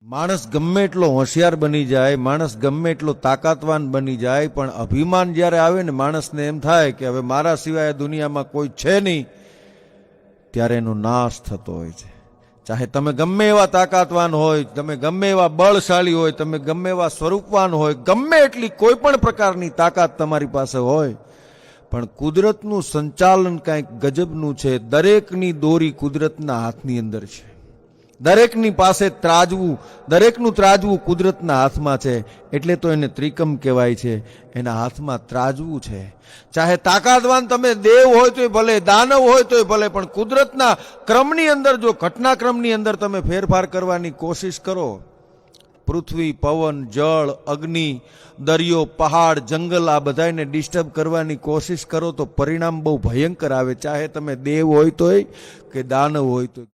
માણસ ગમે એટલો હોશિયાર બની જાય, માણસ ગમે એટલો તાકાતવાન બની જાય, પણ અભિમાન જ્યારે આવે ને માણસને એમ થાય કે હવે મારા સિવાય દુનિયામાં કોઈ છે નહીં, ત્યારે એનો નાશ થતો હોય છે. ચાહે તમે ગમે એવા તાકાતવાન હોય, તમે ગમે એવા બળશાળી હોય, તમે ગમે એવા સ્વરૂપવાન હોય, ગમે એટલી કોઈ પણ પ્રકારની તાકાત તમારી પાસે હોય, પણ કુદરતનું સંચાલન કંઈક ગજબનું છે. દરેકની દોરી કુદરતના હાથની અંદર છે. દરેકની પાસે ત્રાજવું, દરેકનું ત્રાજવું કુદરતના હાથમાં છે. એટલે તો એને ત્રિકમ કહેવાય છે. એના હાથમાં ત્રાજવું છે. ચાહે તાકાતવાન તમે દેવ હોય તોય ભલે, દાનવ હોય તોય ભલે, પણ કુદરતના ક્રમની અંદર, જો ઘટનાક્રમની અંદર તમે ફેરફાર કરવાની કોશિશ કરો, પૃથ્વી, પવન, જળ, અગ્નિ, દરિયો, પહાડ, જંગલ, આ બધાને ડિસ્ટર્બ કરવાની કોશિશ કરો તો પરિણામ બહુ ભયંકર આવે. ચાહે તમે દેવ હોય તોય કે દાનવ હોય તો.